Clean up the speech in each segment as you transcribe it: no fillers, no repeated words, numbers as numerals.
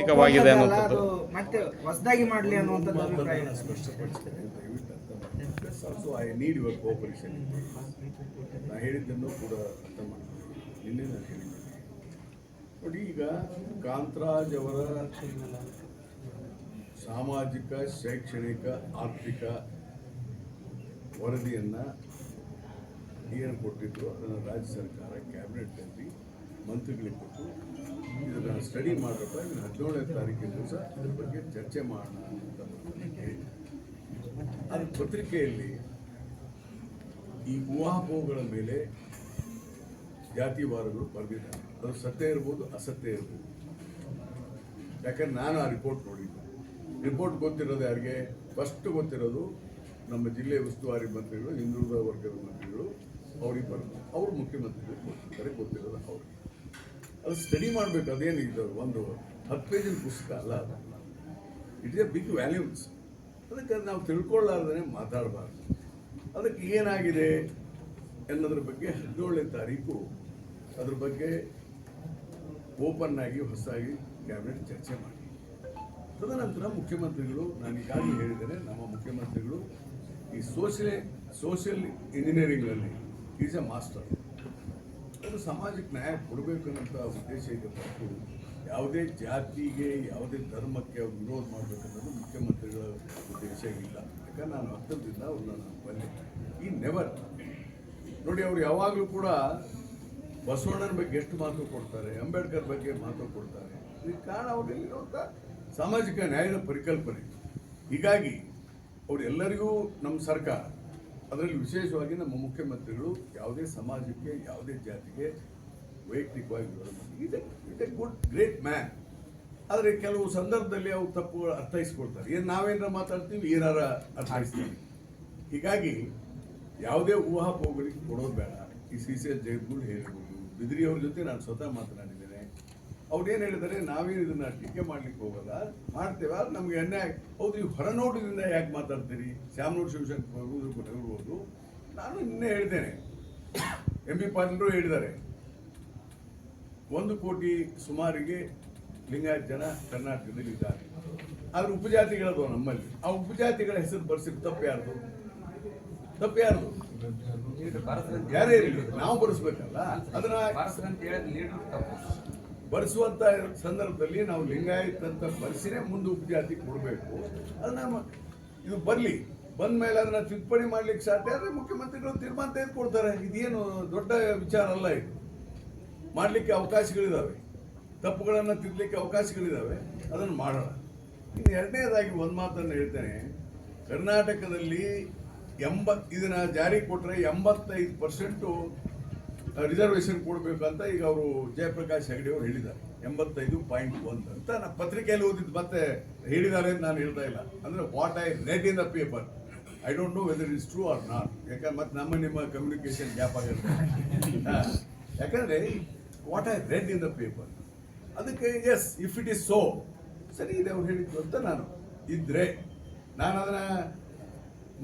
ಏಕವಾಗಿದೆ ಅನ್ನೋದು ಮತ್ತೆ ಹೊಸದಾಗಿ ಮಾಡಲಿ ಅನ್ನುವಂಥದ್ದು ಅಭಿಪ್ರಾಯ also I need your cooperation. ನಾನು ಹೇಳಿದ್ದನ್ನು ಕೂಡ ಅರ್ಥ ಮಾಡಿ ನಿನ್ನೆ ನಾನು ಹೇಳಿದ್ದೆ ನೋಡಿ. ಈಗ ಕಾಂತರಾಜ್ ಅವರ ಸಾಮಾಜಿಕ ಶೈಕ್ಷಣಿಕ ಆರ್ಥಿಕ ವರದಿಯನ್ನು ಏನು ಕೊಟ್ಟಿದ್ರು ಅದನ್ನು ರಾಜ್ಯ ಸರ್ಕಾರ ಕ್ಯಾಬಿನೆಟ್ನಲ್ಲಿ ಮಂತ್ರಿಗಳಿಗೆ ಕೊಟ್ಟು ಇದನ್ನು ಸ್ಟಡಿ ಮಾಡಬೇಕು. 17ನೇ ತಾರೀಕಿನ ದಿವಸ ಇದ್ರ ಬಗ್ಗೆ ಚರ್ಚೆ ಮಾಡೋಣ ಅಂತ ಹೇಳಿ ಅದು ಪತ್ರಿಕೆಯಲ್ಲಿ ಈ ಊಹಾಪೋಹಗಳ ಮೇಲೆ ಜಾತಿವಾರಗಳು ಬರೆದಿದ್ದಾರೆ. ಅದು ಸತ್ಯ ಇರ್ಬೋದು, ಅಸತ್ಯ ಇರ್ಬೋದು. ಯಾಕಂದ್ರೆ ನಾನು ಆ ರಿಪೋರ್ಟ್ ನೋಡಿದ್ದೆ. ರಿಪೋರ್ಟ್ ಗೊತ್ತಿರೋದು ಯಾರಿಗೆ? ಫಸ್ಟ್ ಗೊತ್ತಿರೋದು ನಮ್ಮ ಜಿಲ್ಲೆ ಉಸ್ತುವಾರಿ ಮಂತ್ರಿಗಳು, ಹಿಂದುಳಿದ ವರ್ಗದ ಮಂತ್ರಿಗಳು. ಅವ್ರಿಗೆ ಬರೋದು ಅವರು ಮುಖ್ಯಮಂತ್ರಿಗಳು ಗೊತ್ತಿರ್ತಾರೆ, ಗೊತ್ತಿರೋದು ಅವ್ರಿಗೆ. ಅದು ಸ್ಟಡಿ ಮಾಡಬೇಕು. ಅದೇನು ಇದು ಒಂದು 10 ಪೇಜಿನ ಪುಸ್ತಕ ಅಲ್ಲ, ಅದು it is a big volumes. ಅದಕ್ಕೆ ನಾವು ತಿಳ್ಕೊಳ್ಳಾರ್ದೇ ಮಾತಾಡಬಾರ್ದು. ಅದಕ್ಕೆ ಏನಾಗಿದೆ ಅನ್ನೋದ್ರ ಬಗ್ಗೆ 17ನೇ ತಾರೀಕು ಅದ್ರ ಬಗ್ಗೆ ಓಪನ್ ಆಗಿ ಹೊಸದಾಗಿ ಕ್ಯಾಬಿನೆಟ್ ಚರ್ಚೆ ಮಾಡಿ. ತದನಂತರ ಮುಖ್ಯಮಂತ್ರಿಗಳು, ನಾನು ಈಗಾಗಲೇ ಹೇಳಿದ್ದೇನೆ, ನಮ್ಮ ಮುಖ್ಯಮಂತ್ರಿಗಳು ಈ ಸೋಷಿಯಲ್ ಇಂಜಿನಿಯರಿಂಗ್ನಲ್ಲಿ ಈಸ್ ಎ ಮಾಸ್ಟರ್. ಅದು ಸಮಾಜಕ್ಕೆ ನ್ಯಾಯ ಕೊಡಬೇಕು ಅನ್ನೋಂಥ ಉದ್ದೇಶ ಇದೆ ಹೊರತು ಯಾವುದೇ ಜಾತಿಗೆ ಯಾವುದೇ ಧರ್ಮಕ್ಕೆ ಅವ್ರು ವಿರೋಧ ಮಾಡಬೇಕನ್ನೋದು ಮುಖ್ಯಮಂತ್ರಿಗಳ ಉದ್ದೇಶ ಇಲ್ಲ. ಯಾಕಂದ್ರೆ ನಾನು ಅರ್ಥದಿಂದ ಅವ್ರನ್ನ ನಾನು ಬಲ್ಲೆ. ಈ ನೆವರ್ ನೋಡಿ, ಅವ್ರು ಯಾವಾಗಲೂ ಕೂಡ ಬಸವಣ್ಣನ ಬಗ್ಗೆ ಎಷ್ಟು ಮಾತು ಕೊಡ್ತಾರೆ, ಅಂಬೇಡ್ಕರ್ ಬಗ್ಗೆ ಮಾತು ಕೊಡ್ತಾರೆ. ಇದಕ್ಕೆ ಕಾರಣ ಅವರಲ್ಲಿರುವಂಥ ಸಾಮಾಜಿಕ ನ್ಯಾಯದ ಪರಿಕಲ್ಪನೆ. ಹೀಗಾಗಿ ಅವರೆಲ್ಲರಿಗೂ ನಮ್ಮ ಸರ್ಕಾರ, ಅದರಲ್ಲಿ ವಿಶೇಷವಾಗಿ ನಮ್ಮ ಮುಖ್ಯಮಂತ್ರಿಗಳು ಯಾವುದೇ ಸಮಾಜಕ್ಕೆ ಯಾವುದೇ ಜಾತಿಗೆ ವೈಯಕ್ತಿಕವಾಗಿ ವಿರೋಧ it A good great man. ಆದರೆ ಕೆಲವು ಸಂದರ್ಭದಲ್ಲಿ ಅವು ತಪ್ಪುಗಳು ಅರ್ಥೈಸ್ಕೊಳ್ತಾರೆ. ಏನು ನಾವೇನಾರ ಮಾತಾಡ್ತೀವಿ, ಏನಾರ ಅರ್ಥೈಸ್ತೀವಿ. ಹೀಗಾಗಿ ಯಾವುದೇ ಊಹಾಪೋಹಗಳಿಗೆ ಕೊಡೋದು ಬೇಡ. ಈ CCL ಜಗದ್ಗುರು ಹೇಳಿರ್ಬೋದು, ಬಿದ್ರಿಯವ್ರ ಜೊತೆ ನಾನು ಸ್ವತಃ ಮಾತನಾಡಿದ್ದೇನೆ. ಅವ್ರೇನು ಹೇಳಿದ್ದಾರೆ, ನಾವೇನು ಇದನ್ನು ಟೀಕೆ ಮಾಡ್ಲಿಕ್ಕೆ ಹೋಗಲ್ಲ, ಮಾಡ್ತೇವೆ. ಅದು ನಮಗೆ ಅನ್ಯಾಯ. ಹೌದು, ನೀವು ಹೊರನೋಟದಿಂದ ಯಾಕೆ ಮಾತಾಡ್ತೀರಿ? ಶ್ಯಾಮನೂರು ಶಿವಶಂಕರ್ ಹೇಳ್ಬೋದು. ನಾನು ನಿನ್ನೆ ಹೇಳ್ತೇನೆ, MP ಪಾಟೀಲರು ಹೇಳಿದ್ದಾರೆ, 1 ಕೋಟಿ ಸುಮಾರಿಗೆ ಲಿಂಗಾಯತ ಜನ ಕರ್ನಾಟಕದಲ್ಲಿ ಇದ್ದಾರೆ. ಆದ್ರೆ ಉಪಜಾತಿಗಳದು ನಮ್ಮಲ್ಲಿ. ಆ ಉಪಜಾತಿಗಳ ಹೆಸರು ಬರ್ಸಿದ ತಪ್ಪು ಯಾರ್ದು? ಯಾರೇ ಇರಲಿ, ನಾವು ಬರೆಸ್ಬೇಕಲ್ಲ. ಅದನ್ನ ಬರೆಸುವಂತ ಸಂದರ್ಭದಲ್ಲಿ ನಾವು ಲಿಂಗಾಯತ್ ಅಂತ ಬರೆಸಿನೇ ಮುಂದೆ ಉಪಜಾತಿ ಕೊಡಬೇಕು. ಅದನ್ನ ಇದು ಬರಲಿ, ಬಂದ ಮೇಲೆ ಅದನ್ನ ತಿದ್ದುಪಡಿ ಮಾಡ್ಲಿಕ್ಕೆ ಸಾಧ್ಯ ಆದರೆ ಮುಖ್ಯಮಂತ್ರಿಗಳು ತೀರ್ಮಾನ ತೆಗೆದುಕೊಳ್ತಾರೆ. ಇದೇನು ದೊಡ್ಡ ವಿಚಾರ ಅಲ್ಲ. ಇದು ಮಾಡಲಿಕ್ಕೆ ಅವಕಾಶಗಳಿದ್ದಾವೆ, ತಪ್ಪುಗಳನ್ನು ತಿದ್ದಲಿಕ್ಕೆ ಅವಕಾಶಗಳಿದ್ದಾವೆ, ಅದನ್ನು ಮಾಡೋಣ. ಇನ್ನು ಎರಡನೇದಾಗಿ ಒಂದು ಮಾತನ್ನು ಹೇಳ್ತೇನೆ. ಕರ್ನಾಟಕದಲ್ಲಿ ಇದನ್ನ ಜಾರಿ ಕೊಟ್ಟರೆ 85% ರಿಸರ್ವೇಷನ್ ಕೊಡಬೇಕು ಅಂತ ಈಗ ಅವರು ಜಯಪ್ರಕಾಶ್ ಹೆಗಡೆ ಅವರು ಹೇಳಿದ್ದಾರೆ. 85.1 ಅಂತ ನಾನು ಪತ್ರಿಕೆಯಲ್ಲಿ ಓದಿದ್ದು, ಮತ್ತೆ ಹೇಳಿದ್ದಾರೆ ಅಂತ ನಾನು ಹೇಳ್ತಾ ಇಲ್ಲ. ಅಂದರೆ what I read in the paper, I don't know whether is true or not. ಯಾಕಂದ್ರೆ ಮತ್ತೆ ನಿಮ್ಮ ಕಮ್ಯುನಿಕೇಶನ್ ಗ್ಯಾಪ್ ಆಗಿರುತ್ತೆ. ಯಾಕಂದರೆ what I read in the paper, ಅದಕ್ಕೆ as if it is so ಸರಿ ಇದೆ ಅವ್ರು ಹೇಳಿದ್ದು ಅಂತ ನಾನು ಇದ್ರೆ ನಾನು ಅದನ್ನು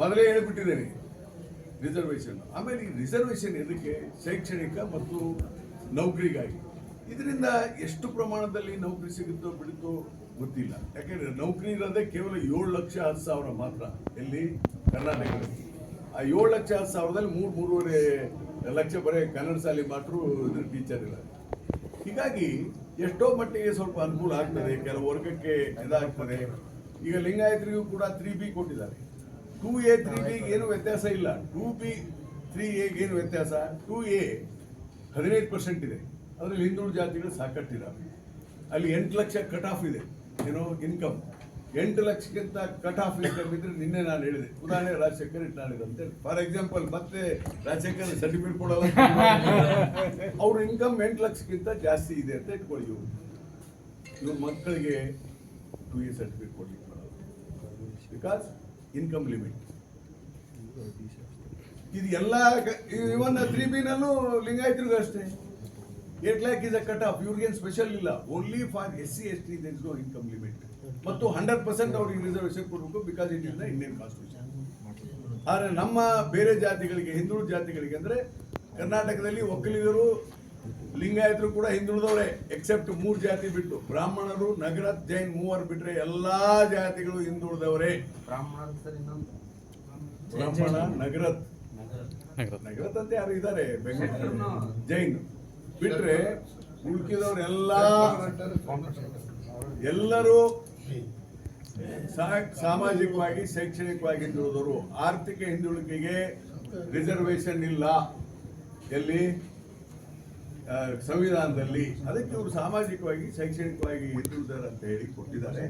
ಮೊದಲೇ ಹೇಳಿಬಿಟ್ಟಿದ್ದೇನೆ. ರಿಸರ್ವೇಷನ್, ಆಮೇಲೆ ಈ ರಿಸರ್ವೇಷನ್ ಎದಕ್ಕೆ? ಶೈಕ್ಷಣಿಕ ಮತ್ತು ನೌಕರಿಗಾಗಿ. ಇದರಿಂದ ಎಷ್ಟು ಪ್ರಮಾಣದಲ್ಲಿ ನೌಕರಿ ಸಿಗುತ್ತೋ ಬಿಡುತ್ತೋ ಗೊತ್ತಿಲ್ಲ. ಯಾಕೆಂದರೆ ನೌಕರಿ ಇರೋದೇ ಕೇವಲ 7,10,000 ಮಾತ್ರ ಎಲ್ಲಿ? ಕರ್ನಾಟಕದಲ್ಲಿ. ಆ 7,10,000ದಲ್ಲಿ 3-3.5 ಲಕ್ಷ ಬರೀ ಕನ್ನಡ ಶಾಲೆ ಮಾತ್ರ ಇದ್ರ ಟೀಚರ್ ಇಲ್ಲ. ಹೀಗಾಗಿ ಎಷ್ಟೋ ಮಟ್ಟಿಗೆ ಸ್ವಲ್ಪ ಅನುಕೂಲ ಆಗ್ತದೆ, ಕೆಲವು ವರ್ಗಕ್ಕೆ ಇದಾಗ್ತದೆ. ಈಗ ಲಿಂಗಾಯತರಿಗೂ ಕೂಡ 3B ಕೊಟ್ಟಿದ್ದಾರೆ. 2A 3B ಏನು ವ್ಯತ್ಯಾಸ ಇಲ್ಲ. 2B 3A ಏನು ವ್ಯತ್ಯಾಸ? 2A 15% ಇದೆ, ಅದರಲ್ಲಿ ಹಿಂದುಳಿದ ಜಾತಿಗಳು ಸಾಕಷ್ಟಿದ್ದಾವೆ. ಅಲ್ಲಿ 8 ಲಕ್ಷ ಕಟ್ ಆಫ್ ಇದೆ, ಏನೋ ಇನ್ಕಮ್. 8 ಲಕ್ಷಕ್ಕಿಂತ ಕಟ್ ಆಫ್ ಇನ್ಕಮ್ ಇದ್ರೆ ನಿನ್ನೆ ನಾನು ಹೇಳಿದೆ, ಉದಾಹರಣೆ ರಾಜಶೇಖರ್ ಇಟ್ಟಾಳಿದೆ ಅಂತೇಳಿ. ಫಾರ್ ಎಕ್ಸಾಂಪಲ್, ಮತ್ತೆ ರಾಜಶೇಖರ್ ಸರ್ಟಿಫಿಕೇಟ್ ಕೊಡೋಲ್ಲ, ಅವ್ರ ಇನ್ಕಮ್ 8 ಲಕ್ಷಕ್ಕಿಂತ ಜಾಸ್ತಿ ಇದೆ ಅಂತ ಇಟ್ಕೊಳ್ಳಿ. ಇವ್ರ ಮಕ್ಕಳಿಗೆ 2A ಸರ್ಟಿಫಿಕೇಟ್ ಕೊಡ್ಲಿಕ್ಕೆ ಬರೋದು, ಬಿಕಾಸ್ ಇನ್ಕಮ್ ಲಿಮಿಟ್. ಇದು ಎಲ್ಲ ಇವನ್ 3B ನಲ್ಲೂ ಲಿಂಗಾಯತರಿಗೂ ಅಷ್ಟೇ 8 lakh is a cut off. ಇವ್ರಿಗೇನು ಸ್ಪೆಷಲ್ ಇಲ್ಲ. Only for SC ST there is no income limit. ಮತ್ತು 100% ಅವ್ರಿಗೆ ರಿಸರ್ವೇಷನ್ ಕೊಡಬೇಕು, because it is the Indian constitution. ಆದರೆ ನಮ್ಮ ಬೇರೆ ಜಾತಿಗಳಿಗೆ, ಹಿಂದುಳಿದ ಜಾತಿಗಳಿಗೆ ಅಂದರೆ ಕರ್ನಾಟಕದಲ್ಲಿ ಒಕ್ಕಲಿಗರು ಲಿಂಗಾಯತರು ಕೂಡ ಹಿಂದುಳಿದವರೇ, ಎಕ್ಸೆಪ್ಟ್ 3 ಜಾತಿ ಬಿಟ್ಟು. ಬ್ರಾಹ್ಮಣರು, ನಗರತ್, ಜೈನ್ ಮೂವರು ಬಿಟ್ರೆ ಎಲ್ಲಾ ಜಾತಿಗಳು ಹಿಂದುಳಿದವರೇ. ಬ್ರಾಹ್ಮಣರು ಸರ್ ಇನ್ನೊಂದು ಬ್ರಾಹ್ಮಣ, ನಗರತ್ ಅಂತ ಯಾರು ಇದ್ದಾರೆ ಬೆಂಗಳೂರು, ಜೈನ್ ಬಿಟ್ರೆ ಎಲ್ಲರೂ ಸಾಮಾಜಿಕವಾಗಿ ಶೈಕ್ಷಣಿಕವಾಗಿ ಹಿಂದುಳಿದವರು. ಆರ್ಥಿಕ ಹಿಂದುಳಿಕೆಗೆ ರಿಸರ್ವೇಶನ್ ಇಲ್ಲ ಎಲ್ಲಿ, ಸಂವಿಧಾನದಲ್ಲಿ. ಅದಕ್ಕೆ ಇವರು ಸಾಮಾಜಿಕವಾಗಿ ಶೈಕ್ಷಣಿಕವಾಗಿ ಹಿಂದುಳಿದಾರೆ ಅಂತ ಹೇಳಿ ಕೊಟ್ಟಿದ್ದಾರೆ.